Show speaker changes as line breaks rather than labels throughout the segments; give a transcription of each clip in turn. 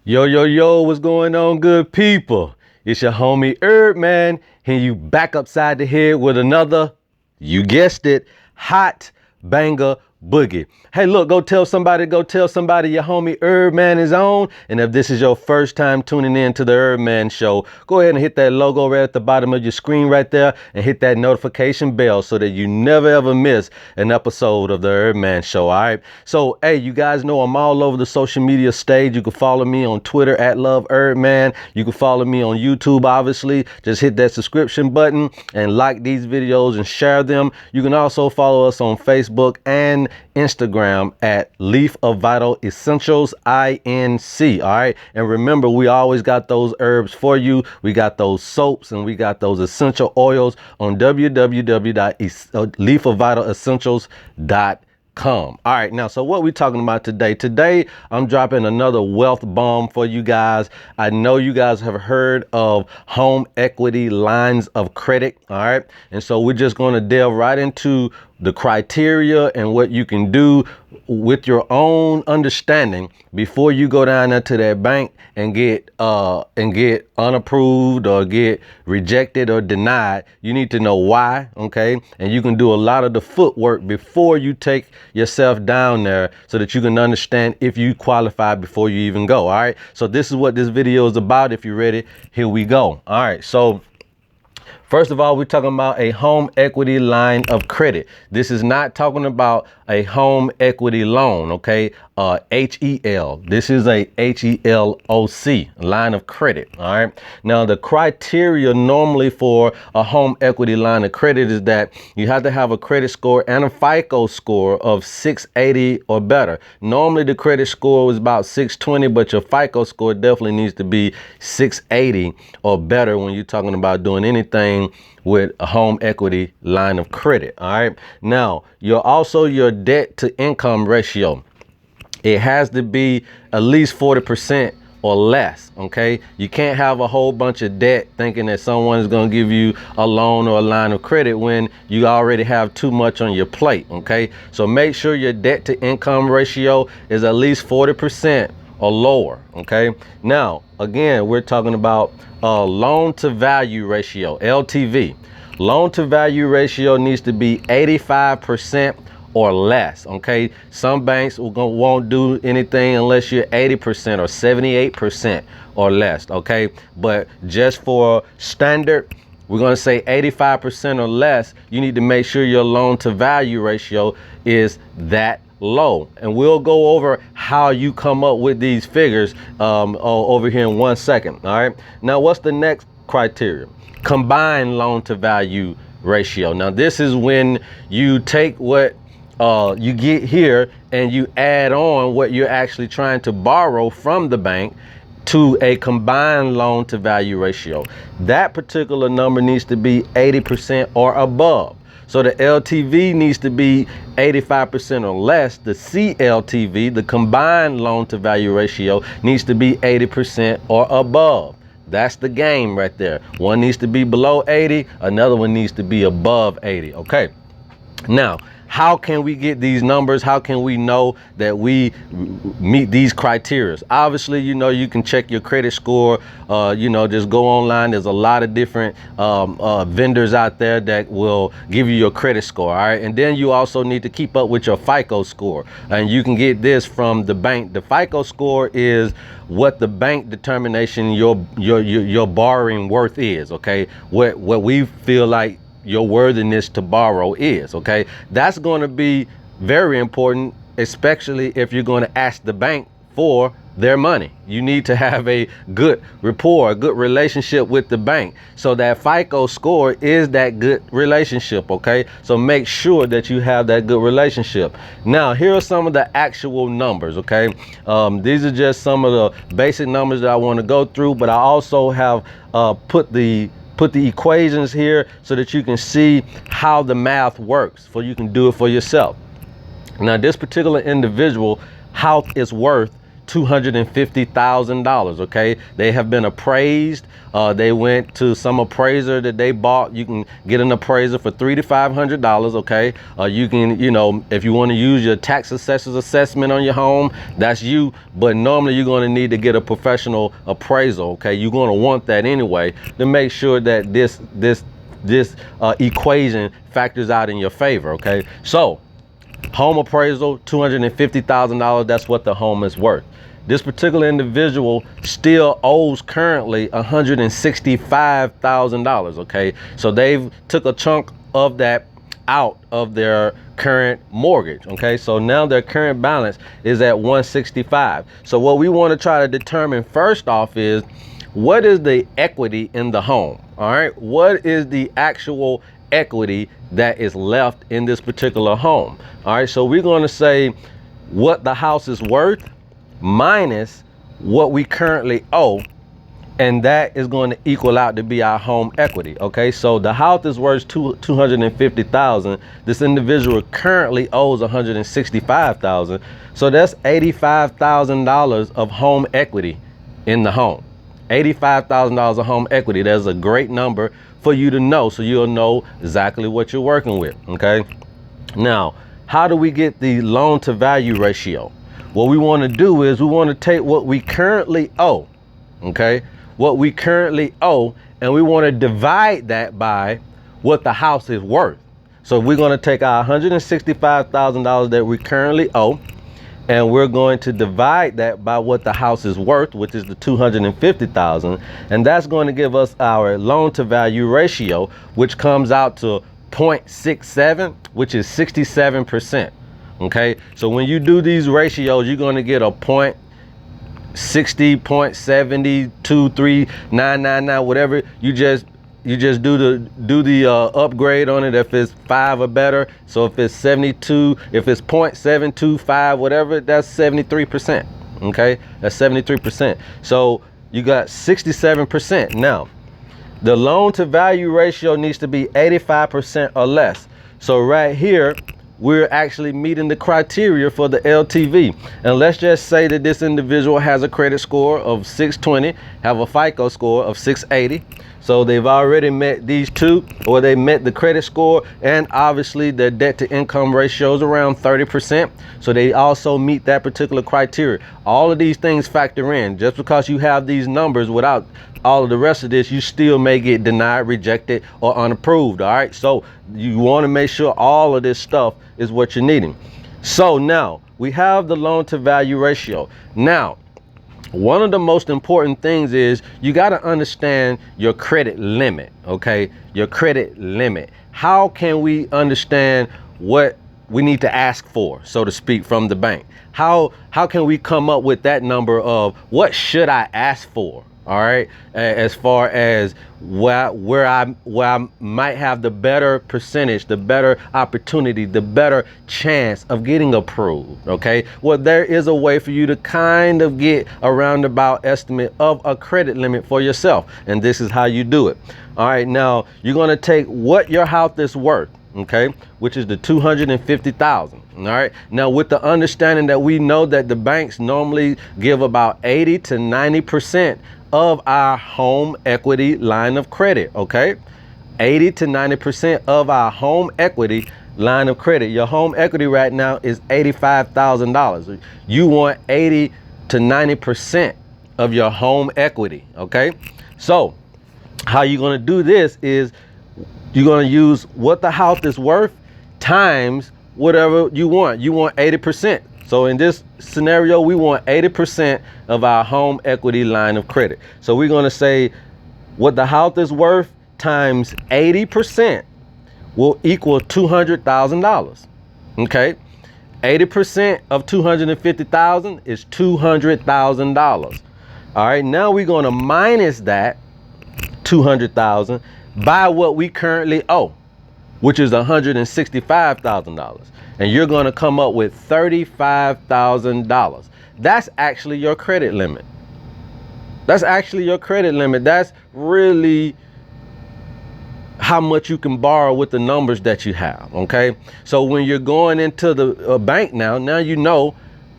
Yo, yo, yo, what's going on, good people? It's your homie HerbMan, and you back upside the head with another, you guessed it, hot banger boogie. Hey, look, go tell somebody your homie HerbMan is on. And if this is your first time tuning in to the HerbMan show, go ahead and hit that logo right at the bottom of your screen right there and hit that notification bell so that you never ever miss an episode of the HerbMan show. All right. So, hey, you guys know I'm all over the social media stage. You can follow me on Twitter at LoveHerbMan. You can follow me on YouTube, obviously. Just hit that subscription button and like these videos and share them. You can also follow us on Facebook and Instagram at Leaf of Vital Essentials INC. All right. And remember, we always got those herbs for you. We got those soaps and we got those essential oils on www.leafofvitalessentials.com. All right, now, so what we talking about today? Today, I'm dropping another wealth bomb for you guys. I know you guys have heard of home equity lines of credit. All right. And so we're just going to delve right into the criteria and what you can do with your own understanding before you go down there to that bank and get unapproved or get rejected or denied. You need to know why. Okay. And you can do a lot of the footwork before you take yourself down there so that you can understand if you qualify before you even go. All right. So this is what this video is about. If you're ready, here we go. All right. So first of all, we're talking about a home equity line of credit. This is not talking about a home equity loan, okay? HEL. This is a HELOC, line of credit, all right? Now, the criteria normally for a home equity line of credit is that you have to have a credit score and a FICO score of 680 or better. Normally, the credit score was about 620, but your FICO score definitely needs to be 680 or better when you're talking about doing anything with a home equity line of credit. All right. Now, your debt to income ratio, it has to be at least 40% or less. OK, you can't have a whole bunch of debt thinking that someone is going to give you a loan or a line of credit when you already have too much on your plate. OK, so make sure your debt to income ratio is at least 40% or lower. OK, now, again, we're talking about loan to value ratio, LTV. Loan to value ratio needs to be 85% or less. Okay, some banks won't do anything unless you're 80% or 78% or less. Okay, but just for standard, we're going to say 85% or less. You need to make sure your loan to value ratio is that low, and we'll go over how you come up with these figures over here in 1 second. All right, now what's the next criteria? Combined loan to value ratio. Now this is when you take what you get here and you add on what you're actually trying to borrow from the bank to a combined loan to value ratio. That particular number needs to be 80% or above. So the LTV needs to be 85% or less. The CLTV, the combined loan to value ratio, needs to be 80% or above. That's the game right there. One needs to be below 80. Another one needs to be above 80. Okay. Now, how can we get these numbers? How can we know that we meet these criteria? Obviously, you can check your credit score. Just go online. There's a lot of different vendors out there that will give you your credit score. All right. And then you also need to keep up with your FICO score. And you can get this from the bank. The FICO score is what the bank determination your borrowing worth is. OK, what we feel like your worthiness to borrow is. OK, that's going to be very important, especially if you're going to ask the bank for their money. You need to have a good rapport, a good relationship with the bank. So that FICO score is that good relationship. OK, so make sure that you have that good relationship. Now, here are some of the actual numbers. OK, these are just some of the basic numbers that I want to go through. But I also have put the equations here so that you can see how the math works, so you can do it for yourself. Now, this particular individual house is worth $250,000. Okay, they have been appraised. They went to some appraiser that they bought. You can get an appraiser for $300 to $500. Okay, you can, if you want to use your tax assessor's assessment on your home, that's you. But normally you're going to need to get a professional appraisal. Okay, you're going to want that anyway to make sure that this equation factors out in your favor. Okay, so home appraisal, $250,000. That's what the home is worth. This particular individual still owes currently $165,000. Okay, so they've took a chunk of that out of their current mortgage. Okay, so now their current balance is at 165. So what we want to try to determine first off is, what is the equity in the home? All right, what is the actual equity that is left in this particular home? All right, so we're going to say what the house is worth minus what we currently owe, and that is going to equal out to be our home equity. Okay, so the house is worth $250,000. This individual currently owes $165,000, so that's $85,000 of home equity in the home. $85,000 of home equity. That's a great number for you to know, so you'll know exactly what you're working with. Okay, now how do we get the loan to value ratio? What we want to do is we want to take what we currently owe, okay, what we currently owe, and we want to divide that by what the house is worth. So we're going to take our $165,000 that we currently owe, and we're going to divide that by what the house is worth, which is the $250,000, and that's going to give us our loan to value ratio, which comes out to 0.67, which is 67%. Okay, so when you do these ratios, you're going to get a 0.60, 0.70, 23999, whatever. You just do the upgrade on it if it's 5 or better. So if it's 72, if it's 0.725, whatever, that's 73%. Okay, that's 73%. So you got 67%. Now the loan to value ratio needs to be 85% or less. So right here, we're actually meeting the criteria for the LTV. And let's just say that this individual has a credit score of 620, have a FICO score of 680. So they've already met these two, or they met the credit score, and obviously their debt to income ratio is around 30%. So they also meet that particular criteria. All of these things factor in. Just because you have these numbers, without all of the rest of this, you still may get denied, rejected, or unapproved. All right, so you want to make sure all of this stuff is what you're needing. So now we have the loan to value ratio. Now, one of the most important things is you got to understand your credit limit. Okay, your credit limit. How can we understand what we need to ask for, so to speak, from the bank? How can we come up with that number of what should I ask for? All right, as far as where I might have the better percentage, the better opportunity, the better chance of getting approved. Okay, well, there is a way for you to kind of get a roundabout estimate of a credit limit for yourself, and this is how you do it. All right, now you're going to take what your house is worth, okay, which is the $250,000. All right, now with the understanding that we know that the banks normally give about 80 to 90% of our home equity line of credit. Okay, 80 to 90% of our home equity line of credit. Your home equity right now is $85,000. You want 80 to 90% of your home equity. Okay, so how you're going to do this is you're going to use what the house is worth times whatever you want. You want 80%. So in this scenario, we want 80% of our home equity line of credit. So we're going to say what the house is worth times 80% will equal $200,000. Okay, 80% of 250,000 is $200,000. All right, now we're going to minus that 200,000 by what we currently owe, which is $165,000. And you're going to come up with $35,000. That's actually your credit limit. That's actually your credit limit. That's really how much you can borrow with the numbers that you have. Okay, so when you're going into the bank now you know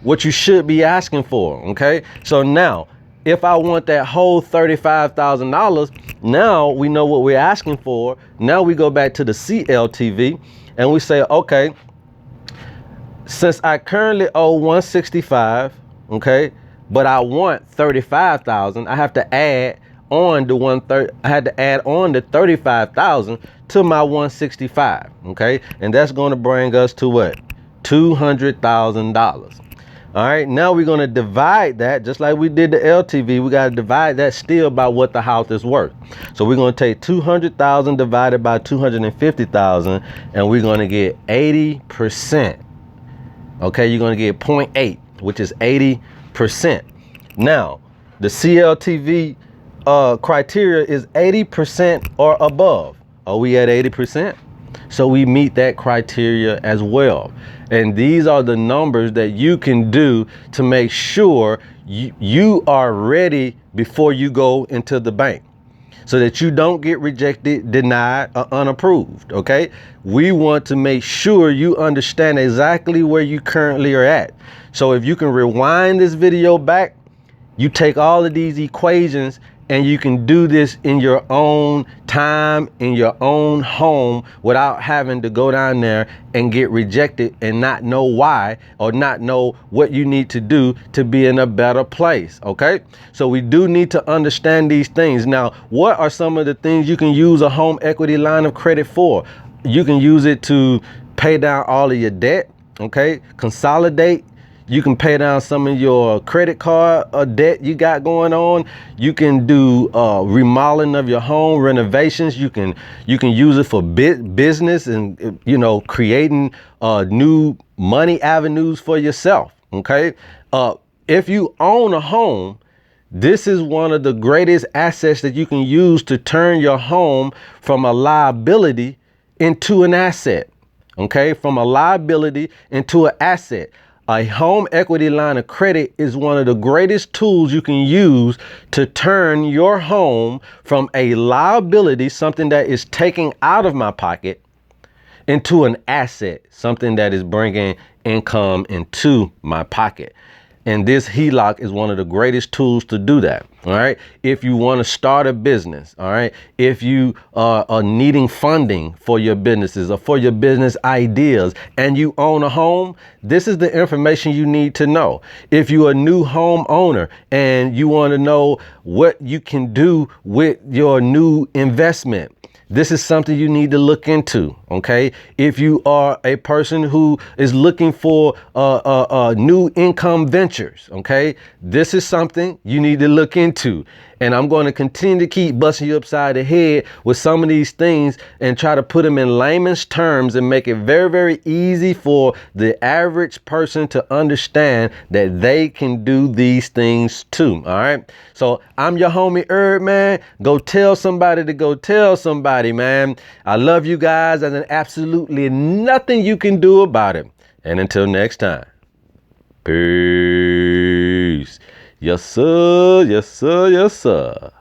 what you should be asking for. Okay, so now if I want that whole $35,000, now we know what we're asking for. Now we go back to the CLTV and we say, okay, since I currently owe 165, okay, but I want 35,000, I have to add on the 35,000 to my 165, okay, and that's going to bring us to what? $200,000. All right, now we're going to divide that just like we did the LTV. We got to divide that still by what the house is worth. So we're going to take 200,000 divided by 250,000, and we're going to get 80%. Okay, you're going to get 0.8, which is 80%. Now, the CLTV criteria is 80% or above. Are we at 80%? So we meet that criteria as well. And these are the numbers that you can do to make sure you are ready before you go into the bank, so that you don't get rejected, denied, or unapproved. Okay, we want to make sure you understand exactly where you currently are at. So if you can rewind this video back, you take all of these equations and you can do this in your own time, in your own home, without having to go down there and get rejected and not know why, or not know what you need to do to be in a better place. Okay, so we do need to understand these things. Now, what are some of the things you can use a home equity line of credit for? You can use it to pay down all of your debt. Okay, consolidate. You can pay down some of your credit card debt you got going on. You can do remodeling of your home, renovations. You can use it for business and, you know, creating new money avenues for yourself. Okay, if you own a home, this is one of the greatest assets that you can use to turn your home from a liability into an asset. Okay, from a liability into an asset. A home equity line of credit is one of the greatest tools you can use to turn your home from a liability, something that is taken out of my pocket, into an asset, something that is bringing income into my pocket. And this HELOC is one of the greatest tools to do that. All right. If you want to start a business, all right, if you are needing funding for your businesses or for your business ideas, and you own a home, this is the information you need to know. If you're a new home owner and you want to know what you can do with your new investment, this is something you need to look into. Okay, if you are a person who is looking for new income ventures, okay, this is something you need to look into. And I'm going to continue to keep busting you upside the head with some of these things and try to put them in layman's terms and make it very, very easy for the average person to understand that they can do these things too. All right. So I'm your homie HerbMan. Go tell somebody to go tell somebody, man. I love you guys, and there's absolutely nothing you can do about it. And until next time, peace. Yes, sir. Yes, sir. Yes, sir.